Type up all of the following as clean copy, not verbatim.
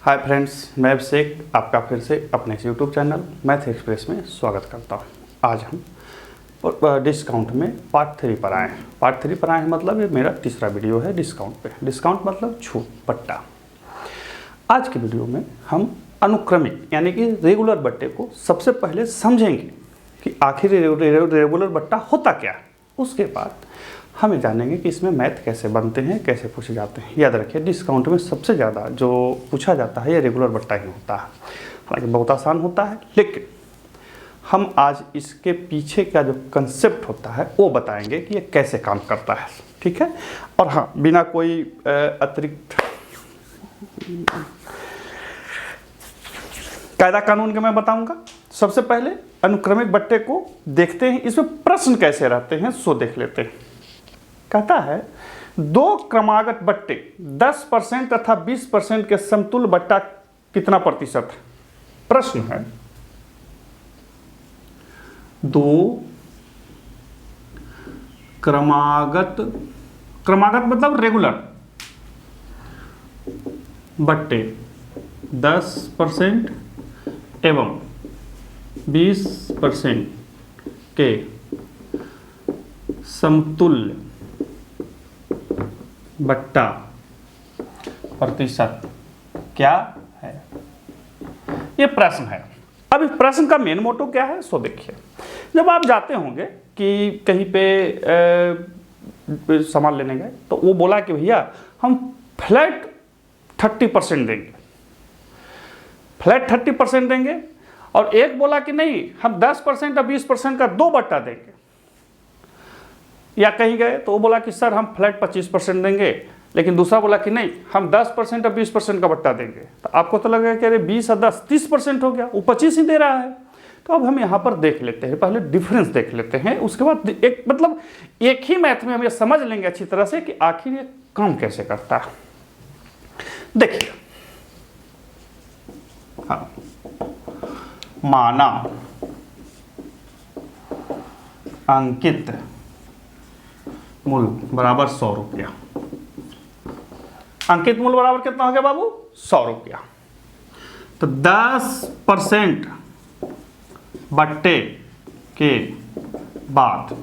Hi friends, मैं अभिषेक आपका फिर से अपने यूट्यूब चैनल मैथ एक्सप्रेस में स्वागत करता हूँ। आज हम डिस्काउंट में पार्ट 3 पर आए हैं। पार्ट 3 पर आए हैं मतलब ये मेरा तीसरा वीडियो है डिस्काउंट पे। डिस्काउंट मतलब छूट, पट्टा। आज के वीडियो में हम अनुक्रमिक यानी कि रेगुलर बट्टे को सबसे पहले समझेंगे कि आखिर रेगुलर बट्टा होता क्या है। उसके बाद हमें जानेंगे कि इसमें मैथ कैसे बनते हैं, कैसे पूछे जाते हैं। याद रखिए, डिस्काउंट में सबसे ज़्यादा जो पूछा जाता है ये रेगुलर बट्टा ही होता है। हालांकि बहुत आसान होता है, लेकिन हम आज इसके पीछे का जो कंसेप्ट होता है वो बताएंगे कि ये कैसे काम करता है। ठीक है। और हाँ, बिना कोई अतिरिक्त कायदा कानून के मैं बताऊंगा। सबसे पहले अनुक्रमिक बट्टे को देखते हैं, इसमें प्रश्न कैसे रहते हैं सो देख लेते हैं। कहता है दो क्रमागत बट्टे 10% तथा 20% के समतुल्य बट्टा कितना प्रतिशत है। प्रश्न है दो क्रमागत मतलब रेगुलर बट्टे 10% एवं 20% के समतुल्य बट्टा प्रतिशत क्या है। ये प्रश्न है। अब इस प्रश्न का मेन मोटो क्या है सो देखिए। जब आप जाते होंगे कि कहीं पे सामान लेने गए तो वो बोला कि भैया हम फ्लैट 30% देंगे, फ्लैट 30% देंगे। और एक बोला कि नहीं हम 10% या 20% का दो बट्टा देंगे। या कहीं गए तो वो बोला कि सर हम फ्लैट 25% देंगे, लेकिन दूसरा बोला कि नहीं हम 10% या 20% का बट्टा देंगे। तो आपको तो लगेगा कि अरे 20 और 10 30% हो गया, वो 25 ही दे रहा है। तो अब हम यहाँ पर देख लेते हैं, पहले डिफरेंस देख लेते हैं। उसके बाद एक ही मैथ में हम ये समझ लेंगे अच्छी तरह से कि आखिर ये काम कैसे करता है। देखिए, हाँ, माना अंकित मूल्य बराबर 100 रुपया। अंकित मूल्य बराबर कितना हो गया बाबू? 100 रुपया। तो 10% बट्टे के बाद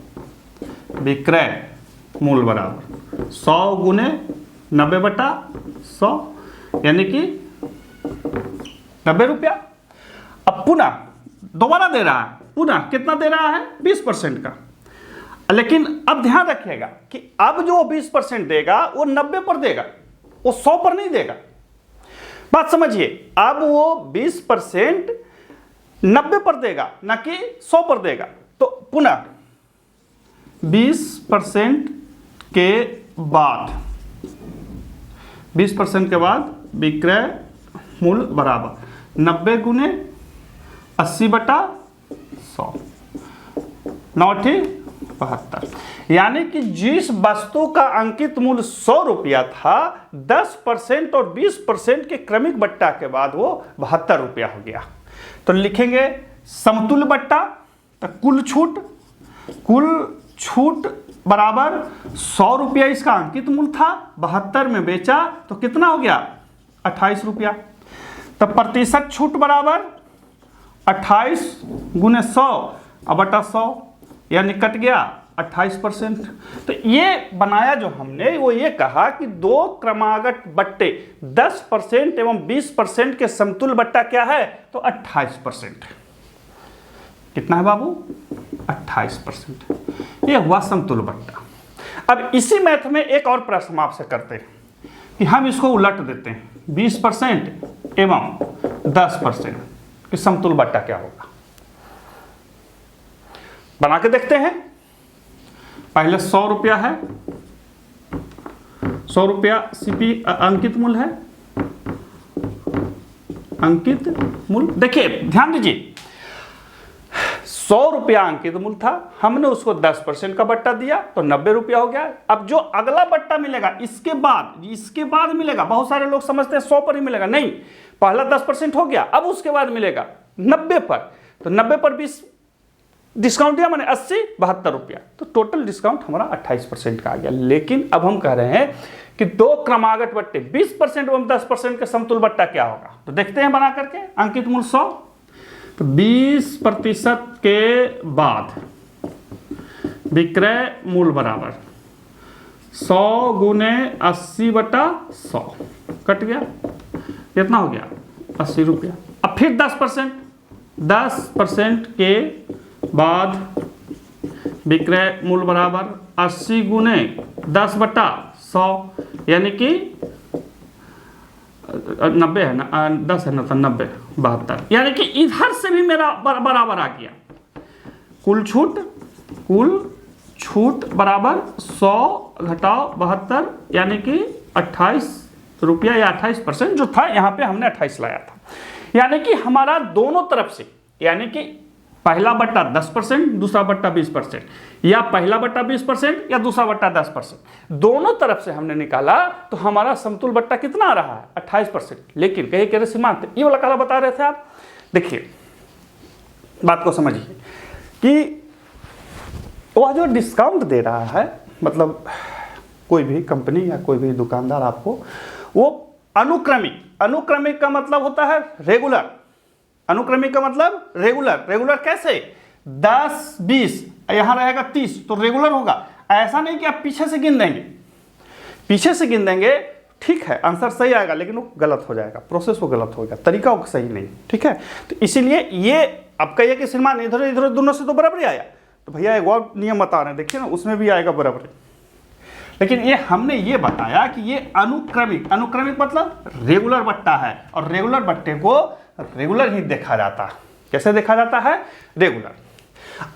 विक्रय मूल्य बराबर 100 गुने 90/100 यानी कि 90 रुपया। अब पुनः दोबारा दे रहा है, पुनः कितना दे रहा है? 20% का। लेकिन अब ध्यान रखिएगा कि अब जो 20% देगा वो 90 पर देगा, वो 100 पर नहीं देगा। बात समझिए, अब वो 20% 90 पर देगा ना कि 100 पर देगा। तो पुनः 20% के बाद 20% के बाद विक्रय मूल्य बराबर 90 गुने 80/100 72। यानी कि जिस वस्तु का अंकित मूल्य 100 रुपया था, 10% और 20% के क्रमिक बट्टा के बाद वो 72 रुपया हो गया। तो लिखेंगे समतुल्य बट्टा। तो कुल छूट बराबर 100 रुपया इसका अंकित मूल्य था, 72 में बेचा तो कितना हो गया? 28 रुपया। तो प्रतिशत छूट बराबर 28 गुने 100/100 यानी कट गया 28%। तो ये बनाया जो हमने वो ये कहा कि दो क्रमागत बट्टे 10% एवं 20% के समतुल्य बट्टा क्या है? तो 28%। कितना है बाबू? 28%। ये हुआ समतुल्य बट्टा। अब इसी मैथ में एक और प्रश्न हम आपसे करते हैं कि हम इसको उलट देते हैं, 20% एवं 10% कि समतुल्य बट्टा क्या होगा। बना के देखते हैं। पहले 100 रुपया है, 100 रुपया सीपी अंकित मूल्य है। अंकित मूल्य देखिए, ध्यान दीजिए, 100 रुपया अंकित मूल्य था, हमने उसको 10% का बट्टा दिया तो 90 रुपया हो गया। अब जो अगला बट्टा मिलेगा इसके बाद मिलेगा, बहुत सारे लोग समझते हैं 100 पर ही मिलेगा, नहीं, पहला 10% हो गया, अब उसके बाद मिलेगा 90 पर। तो 90 पर 20 डिस्काउंट दिया मैंने 80 72 रुपया, तो टोटल डिस्काउंट हमारा 28% का आ गया। लेकिन अब हम कह रहे हैं कि दो क्रमागत बट्टे 20% एवं 10% के समतुल्य बट्टा क्या होगा। तो देखते हैं बना करके। अंकित मूल्य 100, तो 20% के बाद विक्रय मूल्य बराबर 100 गुने 80/100 कट गया, कितना हो गया 80 रुपया। अब फिर 10% के बाद विक्रय मूल्य बराबर 80 गुने 10/100 यानी कि 90 है ना, 10 है ना, तो 90 72, यानी कि इधर से भी मेरा बराबर आ गया। कुल छूट बराबर 100 घटाओ 72 यानी कि 28 रुपया या 28% जो था, यहाँ पे हमने 28 लाया था। यानी कि हमारा दोनों तरफ से, यानी कि पहला बट्टा 10%, दूसरा बट्टा 20%, या पहला बट्टा 20% या दूसरा बट्टा 10%, दोनों तरफ से हमने निकाला तो हमारा समतुल्य बट्टा कितना आ रहा है 28%। लेकिन कहीं कह रहे सीमांत ये वाला काला बता रहे थे आप। देखिए बात को समझिए कि वह जो डिस्काउंट दे रहा है, मतलब कोई भी कंपनी या कोई भी दुकानदार आपको, वो अनुक्रमिक का मतलब होता है रेगुलर। अनुक्रमिक का मतलब रेगुलर कैसे 10 20 यहां रहेगा 30 तो रेगुलर होगा। ऐसा नहीं कि आप पीछे से गिन देंगे, ठीक है आंसर सही आएगा लेकिन वो गलत हो जाएगा, प्रोसेस वो गलत होगा, तरीका वो सही नहीं, ठीक है। तो इसीलिए ये आपका ये कि श्रीमान इधर दोनों से तो बराबर ही आया, तो भैया एक और नियम बता रहे हैं, देखिए ना उसमें भी आएगा बराबर। लेकिन ये हमने ये बताया कि ये अनुक्रमिक मतलब रेगुलर बट्टा है, और रेगुलर बट्टे को रेगुलर ही देखा जाता है। कैसे देखा जाता है? रेगुलर।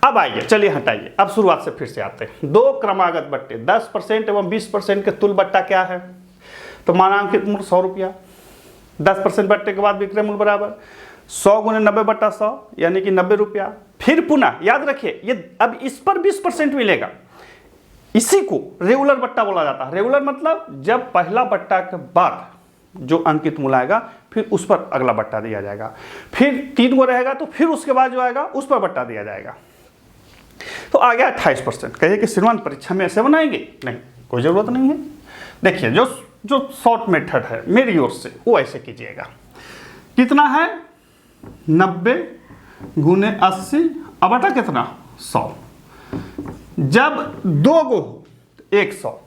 अब आइए चलिए हटाइए, अब शुरुआत से फिर से आते हैं। दो क्रमागत बट्टे 10% एवं 20% के तुल्य बट्टा क्या है? तो मानांकित मूल्य 100 रुपया, 10% बट्टे के बाद विक्रय मूल्य बराबर 100 गुने 90/100 यानी कि 90 रुपया। फिर पुनः याद रखिए ये अब इस पर 20% मिलेगा, इसी को रेगुलर बट्टा बोला जाता है। रेगुलर मतलब जब पहला बट्टा के बाद जो अंकित मूल्य आएगा फिर उस पर अगला बट्टा दिया जाएगा, फिर 3 गो रहेगा तो फिर उसके बाद जो आएगा उस पर बट्टा दिया जाएगा। तो आ गया 28%। कहिए कि श्रीमान परीक्षा में ऐसे बनाएंगे? नहीं, कोई जरूरत नहीं है। देखिए जो शॉर्ट मेथड है मेरी ओर से वो ऐसे कीजिएगा। कितना है 90 गुने 80 अब बटा कितना 100। जब 2 गो हो तो 100,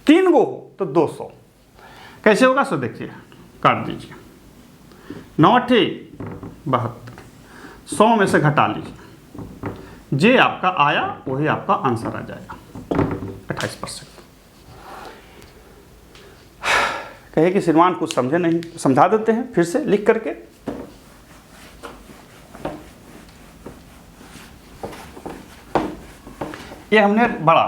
3 गो हो तो 200। कैसे होगा सो देखिए, काट दीजिए 9 72, 100 में से घटा लीजिए, जे आपका आया वही आपका आंसर आ जाएगा 28%। कहे कि श्रीमान कुछ समझे नहीं, समझा देते हैं फिर से लिख करके। ये हमने बड़ा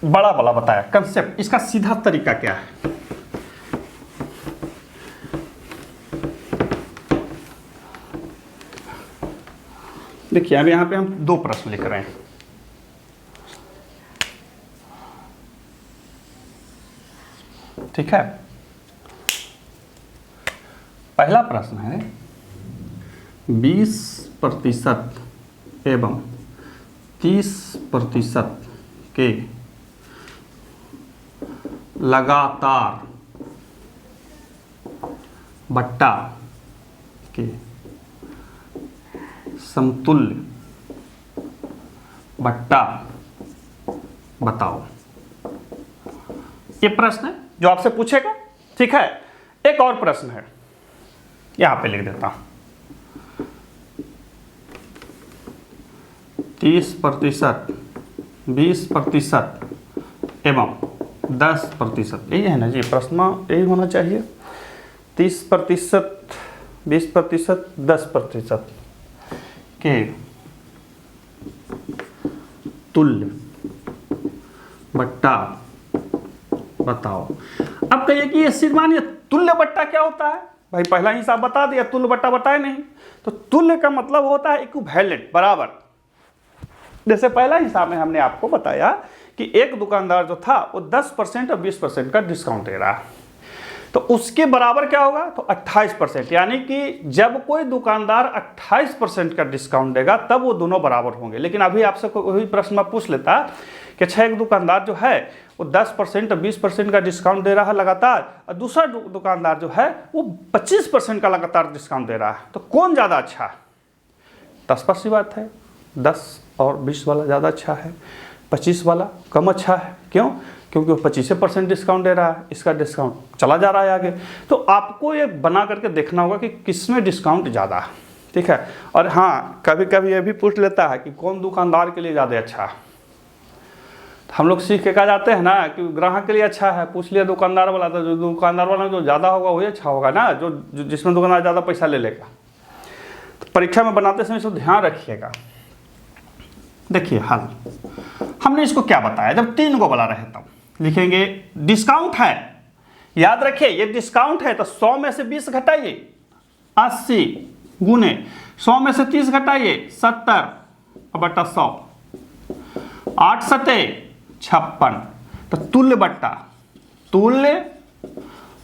वाला बताया कंसेप्ट, इसका सीधा तरीका क्या है? देखिए अब यहां पे हम 2 प्रश्न लिख रहे हैं। ठीक है, पहला प्रश्न है 20% एवं 30% के लगातार बट्टा के समतुल्य बट्टा बताओ। ये प्रश्न है जो आपसे पूछेगा। ठीक है, एक और प्रश्न है, यहां पे लिख देता हूं 30%, 20% एवं 10%। यही है ना जी प्रश्न, यही होना चाहिए। 30%, 20%, 10% के तुल्य बट्टा बताओ। अब कहिए कि ये श्रीमान ये तुल्य बट्टा क्या होता है? भाई पहला हिसाब बता दिया, तुल्य बट्टा बताए नहीं। तो तुल्य का मतलब होता है इक्विवेलेंट, बराबर। जैसे पहला हिसाब में हमने आपको बताया कि एक दुकानदार जो था वो 10% और 20% का डिस्काउंट दे रहा है, तो उसके बराबर क्या होगा? तो 28%। यानी कि जब कोई दुकानदार 28% का डिस्काउंट देगा तब वो दोनों बराबर होंगे। लेकिन अभी आपसे कोई प्रश्न पूछ लेता कि अच्छा एक दुकानदार जो है वो 10% और 20% का डिस्काउंट दे रहा है लगातार, और दूसरा दुकानदार जो है वो 25% का लगातार डिस्काउंट दे रहा है, तो कौन ज़्यादा अच्छा है? 10% की बात है, 10 और 20 वाला ज़्यादा अच्छा है, 25 वाला कम अच्छा है। क्यों? क्योंकि वो 25% डिस्काउंट दे रहा है, इसका डिस्काउंट चला जा रहा है आगे। तो आपको ये बना करके देखना होगा कि किसमें डिस्काउंट ज़्यादा है, ठीक है। और हाँ, कभी कभी ये भी पूछ लेता है कि कौन दुकानदार के लिए ज़्यादा अच्छा है। हम लोग सीख के कहा जाते हैं ना कि ग्राहक के लिए अच्छा है, पूछ लिया दुकानदार वाला, तो जो दुकानदार वाला जो ज़्यादा होगा वही अच्छा होगा ना, जो जिसमें दुकानदार ज़्यादा पैसा ले लेगा। तो परीक्षा में बनाते समय इसको ध्यान रखिएगा। देखिए हल, हमने इसको क्या बताया, जब 3 को बोला रहे तब लिखेंगे डिस्काउंट है, याद रखिए ये डिस्काउंट है, तो 100 में से 20 घटाइए 80 गुने 100 में से 30 घटाइए 70 बटा 100, 8 सते 56, तो तुल्य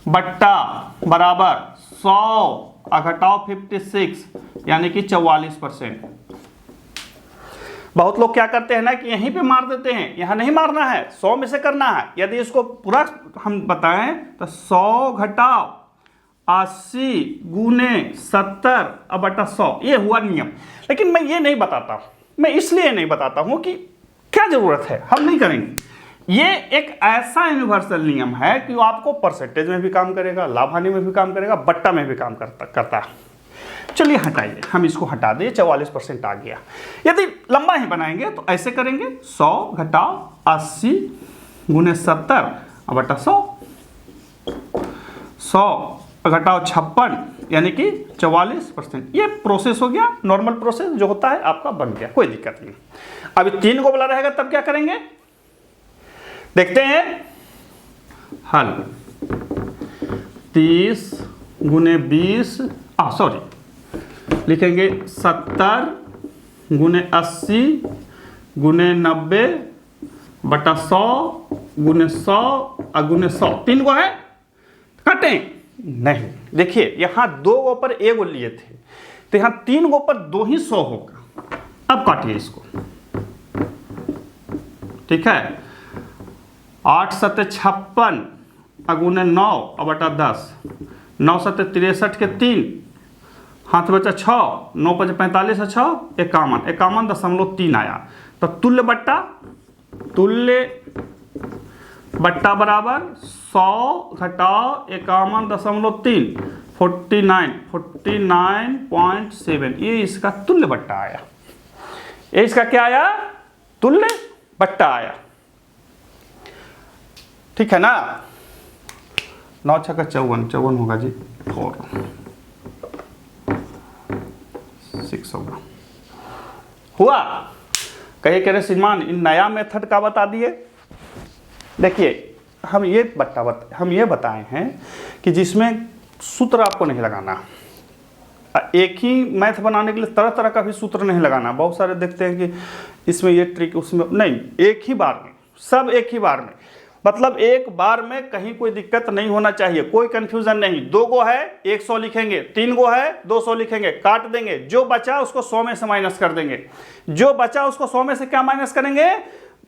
बट्टा बराबर 100 घटाओ 56 यानी कि 44%। बहुत लोग क्या करते हैं ना कि यहीं पे मार देते हैं, यहां नहीं मारना है, 100 में से करना है। यदि इसको पूरा हम बताएं तो 100 घटाओ 80 गुने 70 बटा 100, ये हुआ नियम। लेकिन मैं ये नहीं बताता हूं, मैं इसलिए नहीं बताता हूं कि क्या जरूरत है, हम नहीं करेंगे। ये एक ऐसा यूनिवर्सल नियम है कि वो आपको परसेंटेज में भी काम करेगा, लाभ हानि में भी काम करेगा, बट्टा में भी काम करता है। चलिए हटाइए, हम इसको हटा दें, 44% आ गया। यदि लंबा ही बनाएंगे तो ऐसे करेंगे 100 घटाओ 80 गुने 70 बटा 100, 100 घटाओ 56 यानी कि 44%। ये प्रोसेस हो गया, नॉर्मल प्रोसेस जो होता है आपका बन गया, कोई दिक्कत नहीं। अभी 3 को बोला रहेगा तब क्या करेंगे, देखते हैं हल। 30 गुने 20 लिखेंगे 70 गुने 80 गुने 90 बटा 100 गुने 100 गुने 100। 3 को है, काटें नहीं। देखिए यहां 2 गो पर 1 गो लिए थे, तो यहां 3 गो पर 2 ही 100 होगा। अब काटिए इसको, ठीक है। 8 सते 56 गुने 9 बटा 10, 9 सते 63 के 3, हाथ बचा 6, 9 5 45 है 6, 51.3 आया। तो तुल्य बट्टा बराबर 100 घटाओ 51.3, 49.7, ये इसका तुल्य बट्टा आया। ये इसका क्या आया, तुल्य बट्टा आया, ठीक है ना। 9 6 का 54 होगा जी, 4 6 होगा। हुआ? कहे कह रहे श्रीमान इन नया मेथड का बता दिए। देखिए हम ये बताए हैं कि जिसमें सूत्र आपको नहीं लगाना, एक ही मैथ बनाने के लिए तरह तरह का भी सूत्र नहीं लगाना। बहुत सारे देखते हैं कि इसमें ये ट्रिक, उसमें नहीं, एक ही बार में सब, एक ही बार में, मतलब एक बार में कहीं कोई दिक्कत नहीं होना चाहिए, कोई कंफ्यूजन नहीं। 2 गो है 100 लिखेंगे, 3 गो है 200 लिखेंगे, काट देंगे, जो बचा उसको 100 में से माइनस कर देंगे, जो बचा उसको 100 में से क्या माइनस करेंगे,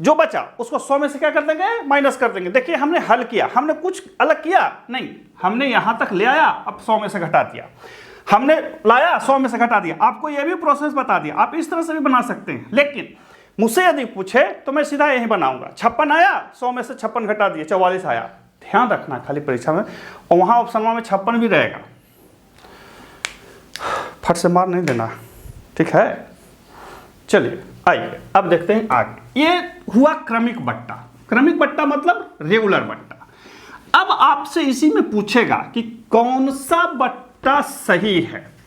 जो बचा उसको 100 में से क्या कर देंगे, माइनस कर देंगे। देखिए हमने हल किया, हमने कुछ अलग किया नहीं, हमने यहां तक ले आया, अब 100 में से घटा दिया, हमने लाया 100 में से घटा दिया। आपको यह भी प्रोसेस बता दिया, आप इस तरह से भी बना सकते हैं। लेकिन मुझसे यदि पूछे तो मैं सीधा यही बनाऊंगा, 56 आया 100 में से 56 घटा दिए 44 आया। ध्यान रखना खाली परीक्षा में, और वहां ऑप्शन में 56 भी रहेगा, फट से मार नहीं देना, ठीक है। चलिए आइए अब देखते हैं आगे। ये हुआ क्रमिक बट्टा। क्रमिक बट्टा मतलब रेगुलर बट्टा। अब आपसे इसी में पूछेगा कि कौन सा बट्टा सही है।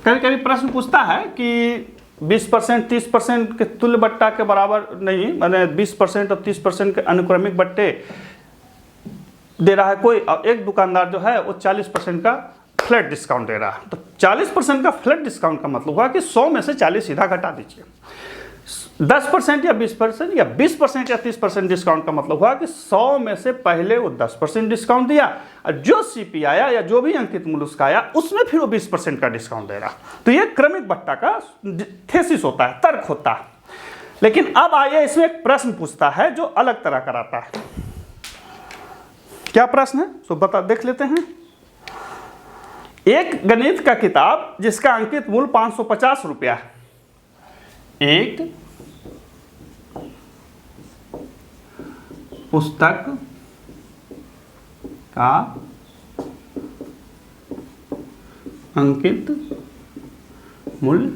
कभी कभी प्रश्न पूछता है कि 20% 30% के तुल्य बट्टा के बराबर नहीं, माने 20% और 30% के अनुक्रमिक बट्टे दे रहा है कोई, और एक दुकानदार जो है वो 40% का फ्लैट डिस्काउंट दे रहा है। तो 40% का फ्लैट डिस्काउंट का मतलब हुआ कि 100 में से 40 सीधा घटा दीजिए। 10% या 20% या 20% या 30% डिस्काउंट का मतलब हुआ कि 100 में से पहले वो 10% डिस्काउंट दिया और जो सीपी आया या जो भी अंकित मूल्य उसका आया उसमें फिर वो 20% का डिस्काउंट दे रहा। तो ये क्रमिक बट्टा का थेसिस होता है, तर्क होता है। लेकिन अब आइए इसमें एक प्रश्न पूछता है जो अलग तरह का रहता है। क्या प्रश्न है तो बता देख लेते हैं। एक गणित का किताब जिसका अंकित मूल्य 550 रुपया है, एक पुस्तक का अंकित मूल्य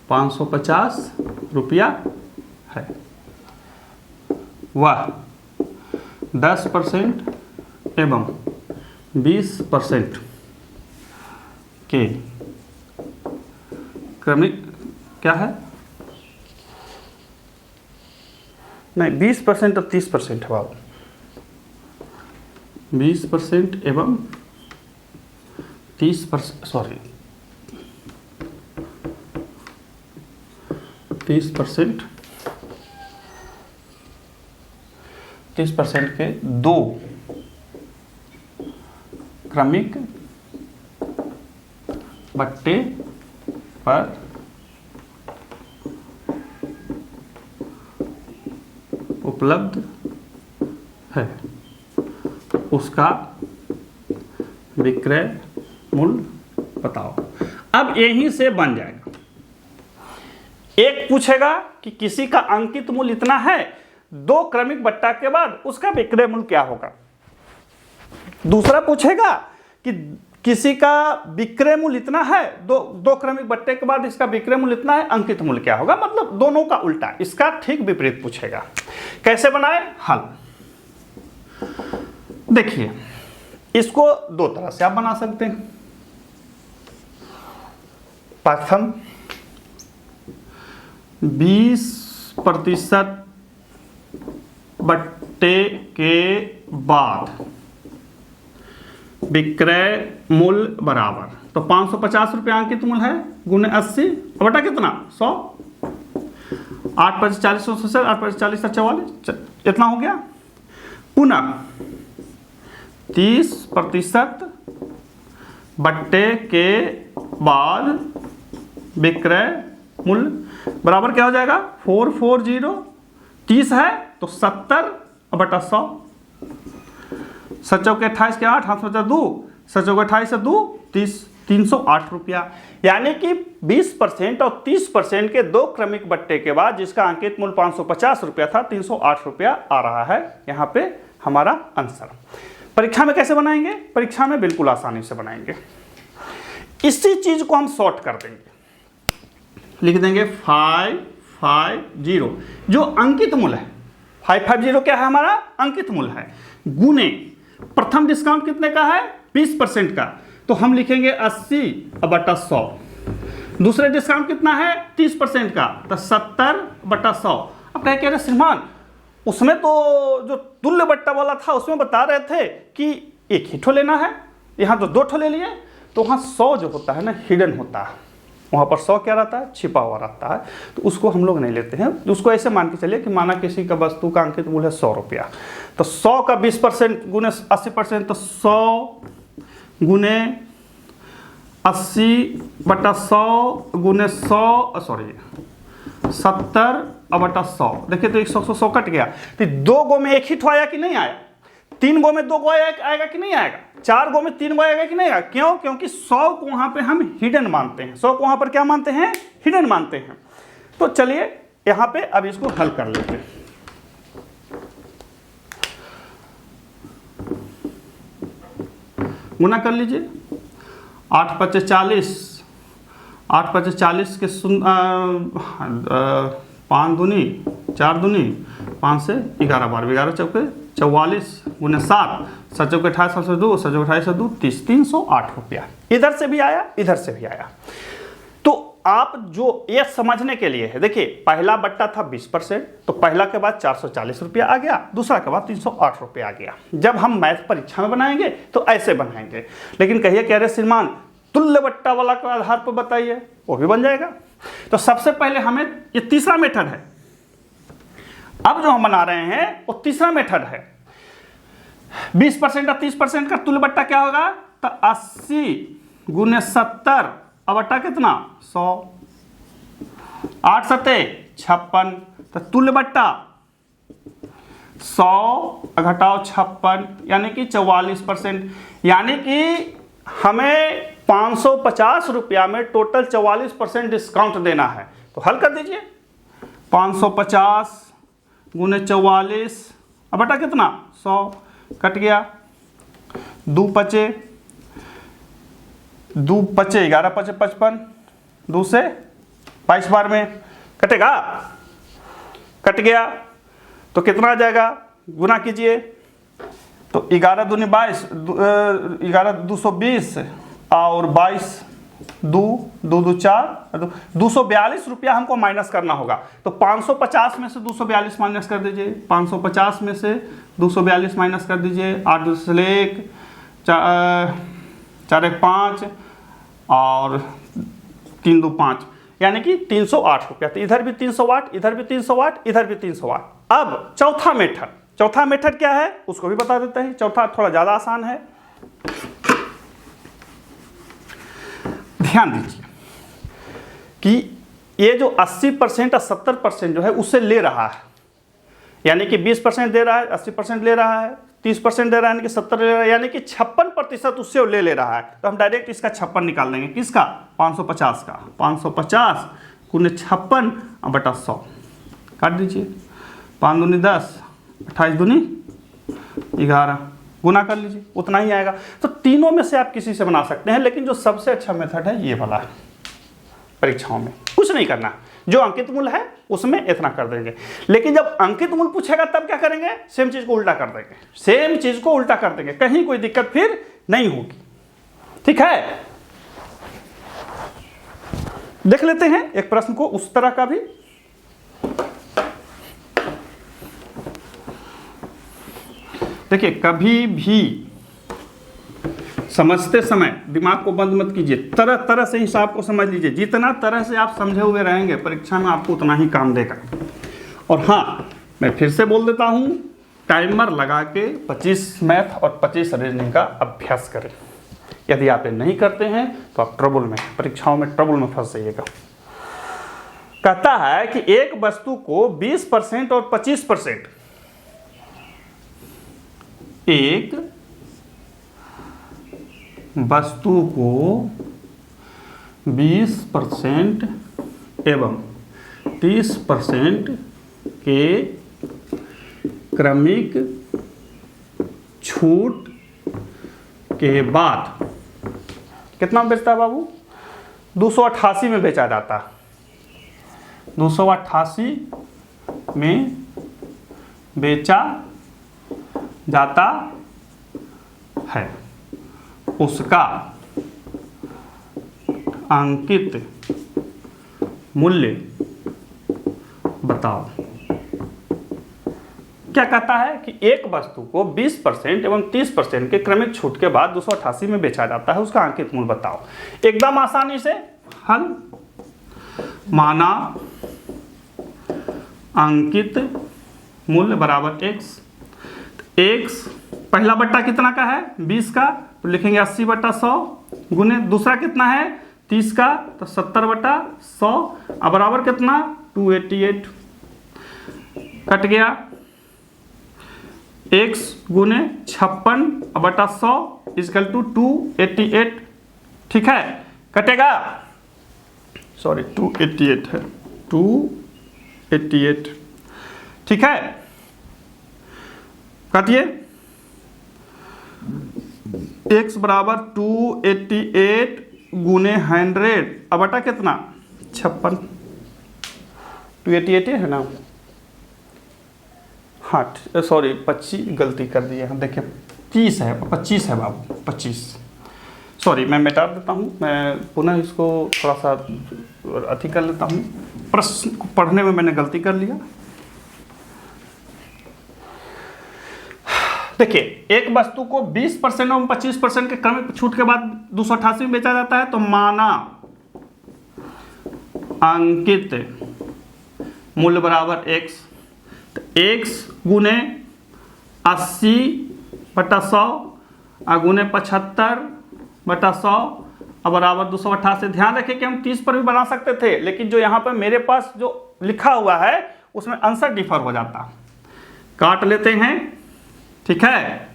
550 रुपया है, वह 10% एवं 20% के क्रमिक क्या है, नहीं 20% और 30% है बाबू, 20% एवं 30%, सॉरी 30% के दो क्रमिक बट्टे पर उपलब्ध है, उसका विक्रय मूल्य बताओ। अब यहीं से बन जाएगा। एक पूछेगा कि किसी का अंकित मूल्य इतना है, दो क्रमिक बट्टा के बाद उसका विक्रय मूल्य क्या होगा। दूसरा पूछेगा कि किसी का विक्रय मूल्य इतना है, दो क्रमिक बट्टे के बाद इसका विक्रय मूल्य इतना है, अंकित मूल्य क्या होगा। मतलब दोनों का उल्टा, इसका ठीक विपरीत पूछेगा। कैसे बनाए हल, देखिए इसको दो तरह से आप बना सकते हैं। प्रथम 20% बट्टे के बाद विक्रय मूल्य बराबर, तो 550 रुपया अंकित मूल्य है गुने 80 बटा कितना 100, 8 × 40 8 × 40 44, इतना हो गया। पुनः 30% बट्टे के बाद विक्रय मूल्य बराबर क्या हो जाएगा 440, 30 है तो 70 बटा 100, 7 के 28 के 8, 8 2, 7 के 28 से 2 30, 308 रुपया। यानी कि 20% और 30% के दो क्रमिक बट्टे के बाद जिसका अंकित मूल्य 550 रुपया था, 308 रुपया आ रहा है यहाँ पे हमारा आंसर। परीक्षा में कैसे बनाएंगे, परीक्षा में बिल्कुल आसानी से बनाएंगे। इसी चीज को हम शॉर्ट कर देंगे, लिख देंगे 550 जो अंकित मूल्य है, 550 क्या है हमारा अंकित मूल्य है, गुने प्रथम डिस्काउंट कितने का है 20% का, तो हम लिखेंगे 80 बटा 100। दूसरे डिस्काउंट कितना है 30% का, तो 70 बटा 100। अब कह रहे श्रीमान उसमें तो जो तुल्य बट्टा वाला था उसमें बता रहे थे कि एक ही ठो लेना है, यहाँ तो दो ठो ले लिए। तो वहाँ 100 जो होता है ना हिडन होता है, वहाँ पर 100 क्या रहता है छिपा हुआ रहता है, तो उसको हम लोग नहीं लेते हैं। उसको ऐसे मान के चलिए कि माना किसी का वस्तु का अंकित मूल्य है 100 रुपया, तो 100 का 20% गुने 80%, तो 100 गुने 80 बटा 100 गुने 100, सॉरी 70 बटा 100। देखिए तो 100 कट गया, तो 2 गो में एक ही ठो आया कि नहीं आया, 3 गो में 2 गो आएगा कि नहीं आएगा, 4 गो में 3 गो आएगा कि नहीं आएगा। क्यों, क्योंकि 100 को वहां पे हम हिडन मानते हैं, 100 को वहां पर क्या मानते हैं हिडन मानते हैं। तो चलिए यहां पे अब इसको हल कर लेते हैं। गुना कर लीजिए, 8 × 5 = 40, 8 × 5 = 40 के 5 दूनी 4 दूनी 5 से 11 12, 11 चौके 44 गुने 7, 7 चौके 28, 7 से 2, 7 चौके 28 से 2 30, 308 रुपया। इधर से भी आया इधर से भी आया। तो आप जो ये समझने के लिए है, देखिए पहला बट्टा था 20%, तो पहला के बाद 440 रुपया आ गया, दूसरा के बाद 308 रुपया आ गया। जब हम मैथ परीक्षा में बनाएंगे तो ऐसे बनाएंगे। लेकिन कहिए कह रहे श्रीमान तुल्य बट्टा वाला के आधार पर बताइए, वो भी बन जाएगा। तो सबसे पहले हमें, ये तीसरा मेथड है, अब जो हम बना रहे हैं वो तीसरा मेथड है। 20% और 30% का तुल्य बट्टा क्या होगा, तो 80 गुने 70 अब बट्टा कितना 100, 8 सत्ते 56, तो तुल्य बट्टा 100 घटाओ 56 यानी कि 44%, यानी कि हमें 550 रुपया में टोटल 44% डिस्काउंट देना है। तो हल कर दीजिए, 550 गुने 44 अब बटा कितना 100, कट गया, 2 पचे 11 पचे 55, 2 से 22 बार में कटेगा, कट गया तो कितना आ जाएगा, गुना कीजिए, तो 11 दूनी 22, 11 220 और 22 2 2 2 4 242 रुपया हमको माइनस करना होगा। तो 550 में से 242 माइनस कर दीजिए, 550 में से 242 माइनस कर दीजिए, 8 2 से 1 4 1 5 और 3 2 5, यानी कि 308 रुपया। तो इधर भी 308, इधर भी 308, इधर भी 308। अब चौथा मेथड क्या है उसको भी बता देते हैं। चौथा थोड़ा ज़्यादा आसान है, ध्यान दीजिए कि ये जो 80% और 70% जो है उससे ले रहा है, यानी कि 20% दे रहा है, 80% ले रहा है, 30% दे रहा है, यानी कि 70 ले रहा है, यानी कि 56% उससे वो ले रहा है। तो हम डायरेक्ट इसका 56 निकाल देंगे, किसका 550 का, 550 गुने 56 बटा 100 काट दीजिए, 5 दूनी 10, 28 दूनी 11, गुना कर लीजिए, उतना ही आएगा। तो तीनों में से आप किसी से बना सकते हैं, लेकिन जो सबसे अच्छा मेथड है ये वाला है। परीक्षाओं में कुछ नहीं करना, जो अंकित मूल है उसमें इतना कर देंगे, लेकिन जब अंकित मूल पूछेगा तब क्या करेंगे, सेम चीज को उल्टा कर देंगे, सेम चीज को उल्टा कर देंगे, कहीं कोई दिक्कत फिर नहीं होगी। ठीक है, देख लेते हैं एक प्रश्न को उस तरह का भी। देखिए, कभी भी समझते समय दिमाग को बंद मत कीजिए, तरह तरह से हिसाब को समझ लीजिए। जितना तरह से आप समझे हुए रहेंगे परीक्षा में आपको उतना ही काम देगा। और हाँ, मैं फिर से बोल देता हूँ, टाइमर लगा के 25 मैथ और 25 रीजनिंग का अभ्यास करें। यदि आप ये नहीं करते हैं तो आप ट्रबल में, परीक्षाओं में ट्रबल में फंस जाइएगा। कहता है कि एक वस्तु को 20% और 25%, एक वस्तु को 20% एवं 30% के क्रमिक छूट के बाद कितना बेचता है बाबू, 288 में बेचा जाता है, 288 में बेचा जाता है, उसका अंकित मूल्य बताओ। क्या कहता है कि एक वस्तु को 20% एवं 30% के क्रमिक छूट के बाद 288 में बेचा जाता है, उसका अंकित मूल्य बताओ। एकदम आसानी से हल, माना अंकित मूल्य बराबर x, x पहला बट्टा कितना का है 20 का, तो लिखेंगे 80 बट्टा 100 गुने दूसरा कितना है 30 का, तो 70 बट्टा 100 अब बराबर कितना 288, कट गया, x गुने 56 बटा 100 इजकल टू 288। ठीक है, कटेगा, सॉरी 288 है, 288। ठीक है, काटिए, x बराबर 288 गुने 100 अब बटा कितना 56, 288 है ना, हाँ सॉरी 25 गलती कर दी है, देखिए 30 है, 25 है बाबू, 25, सॉरी मैं मिटा देता हूँ, मैं पुनः इसको थोड़ा सा अति कर लेता हूँ, प्रश्न को पढ़ने में मैंने गलती कर लिया। देखिए, एक वस्तु को 20% और 25% के क्रमिक छूट के बाद 288 में बेचा जाता है, तो माना अंकित मूल्य बराबर x, तो x गुने 80/100 गुने 75/100 बराबर 288। ध्यान रखें कि हम 30 पर भी बना सकते थे, लेकिन जो यहाँ पर मेरे पास जो लिखा हुआ है उसमें आंसर डिफर हो जाता। काट लेते हैं, ठीक है।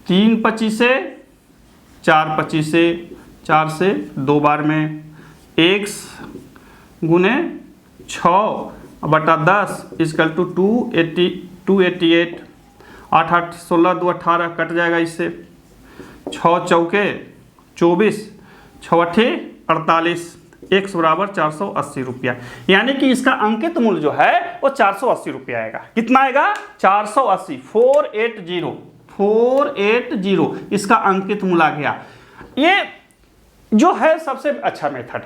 3 25 4 25 4 से 2 बार में x गुने 6/10 इक्वल टू 288। 8 8 16 2 18 कट जाएगा इससे। 6 चौके 24, 6 8 48, x बराबर 480 रुपया। यानी कि इसका अंकित मूल्य जो है वो 480 रुपया आएगा। कितना आएगा? 480, 480 इसका अंकित मूल्य आ गया। ये जो है सबसे अच्छा मेथड।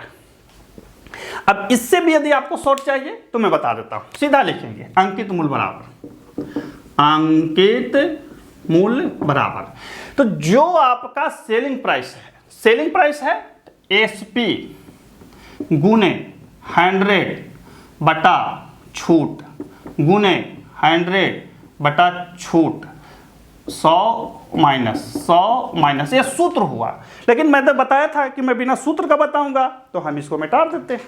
अब इससे भी यदि आपको शॉर्ट चाहिए तो मैं बता देता हूं, सीधा लिखेंगे अंकित मूल्य बराबर। तो जो आपका सेलिंग प्राइस है एसपी गुने 100 बटा छूट गुने 100 बटा छूट 100 माइनस ये सूत्र हुआ। लेकिन मैंने बताया था कि मैं बिना सूत्र का बताऊंगा, तो हम इसको मिटा देते हैं।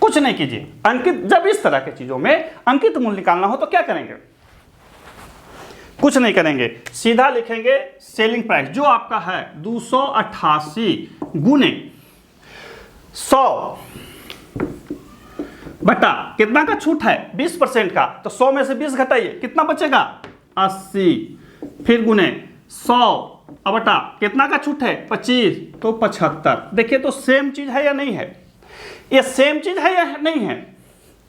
कुछ नहीं कीजिए, अंकित जब इस तरह की चीजों में अंकित मूल्य निकालना हो तो क्या करेंगे? कुछ नहीं करेंगे, सीधा लिखेंगे सेलिंग प्राइस जो आपका है 288 गुने 100 बटा कितना का छूट है 20% का, तो 100 में से 20 घटाइए, कितना बचेगा 80, फिर गुने 100 बटा कितना का छूट है 25, तो 75। देखिए तो सेम चीज है या नहीं है? ये सेम चीज है या नहीं है?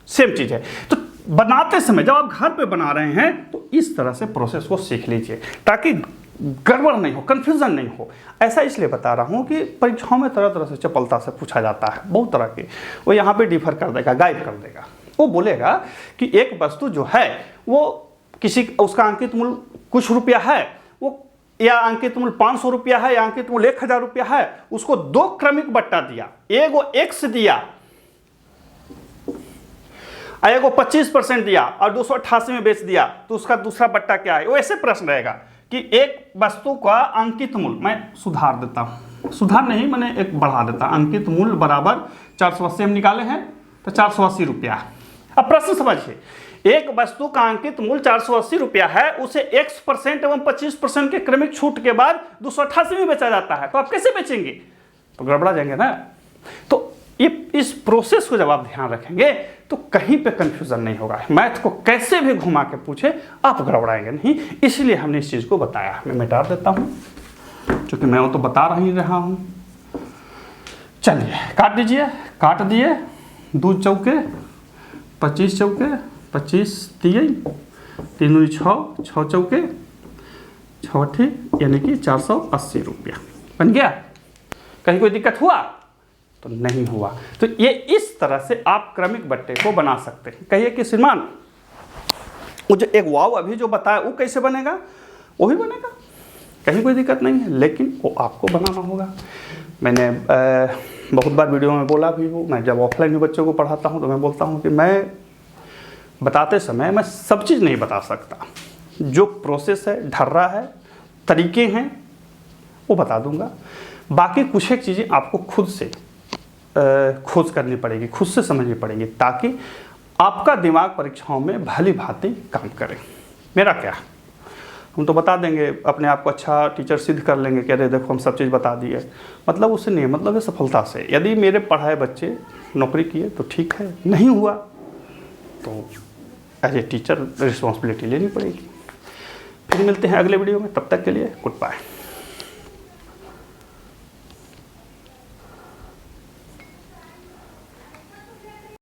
सेम चीज है। तो बनाते समय जब आप घर पे बना रहे हैं तो इस तरह से प्रोसेस को सीख लीजिए ताकि गड़बड़ नहीं हो, कंफ्यूजन नहीं हो। ऐसा इसलिए बता रहा हूँ कि परीक्षाओं में तरह तरह से चपलता से पूछा जाता है, बहुत तरह के। वो यहाँ पे डिफर कर देगा, गाइड कर देगा। वो बोलेगा कि एक वस्तु जो है वो किसी उसका अंकित मूल्य कुछ रुपया है, वो या अंकित मूल्य 500 रुपया है या अंकित मूल्य 1000 रुपया है, उसको 2 क्रमिक बट्टा दिया, एगो x दिया, एगो 25% दिया और 288 में बेच दिया, तो उसका दूसरा बट्टा क्या है? वो ऐसे प्रश्न रहेगा कि एक वस्तु का अंकित मूल्य, मैं सुधार देता हूं, सुधार नहीं मैंने एक बढ़ा देता, अंकित मूल्य बराबर 480 हम निकाले हैं तो 480 रुपया। अब प्रश्न समझिए, एक वस्तु का अंकित मूल्य 480 रुपया है, उसे x% एवं 25% के क्रमिक छूट के बाद 288 में बेचा जाता है, तो आप कैसे बेचेंगे? तो गड़बड़ा जाएंगे ना। तो ये इस प्रोसेस को जब आप ध्यान रखेंगे तो कहीं पे कंफ्यूजन नहीं होगा। मैथ को कैसे भी घुमा के पूछे आप गड़बड़ाएंगे नहीं, इसलिए हमने इस चीज को बताया। मैं मिटा देता हूं क्योंकि मैं वो तो बता ही रहा हूं। चलिए काट दीजिए, काट दिए, 2 चौके 25 चौके 25 दिए, 3 6 6 चौके 6 यानी कि 480 रुपया बन गया। कहीं कोई दिक्कत हुआ? तो नहीं हुआ। तो ये इस तरह से आप क्रमिक बट्टे को बना सकते हैं। कहिए कि श्रीमान वो जो एक वाव अभी जो बताया वो कैसे बनेगा? वो भी बनेगा, कहीं कोई दिक्कत नहीं है, लेकिन वो आपको बनाना होगा। मैंने बहुत बार वीडियो में बोला भी हूँ, मैं जब ऑफलाइन भी बच्चों को पढ़ाता हूँ तो मैं बोलता हूँ कि मैं बताते समय मैं सब चीज़ नहीं बता सकता, जो प्रोसेस है, ढर्रा है, तरीके हैं वो बता दूंगा। बाकी कुछ एक चीज़ें आपको खुद से खोज करनी पड़ेगी, खुद से समझनी पड़ेगी, ताकि आपका दिमाग परीक्षाओं में भली भांति काम करे। मेरा क्या, हम तो बता देंगे, अपने आप को अच्छा टीचर सिद्ध कर लेंगे कि अरे देखो हम सब चीज़ बता दिए, मतलब उससे नहीं, मतलब है सफलता से। यदि मेरे पढ़ाए बच्चे नौकरी किए तो ठीक है, नहीं हुआ तो एज ए टीचर रिस्पॉन्सिबिलिटी लेनी पड़ेगी। फिर मिलते हैं अगले वीडियो में, तब तक के लिए गुड बाय।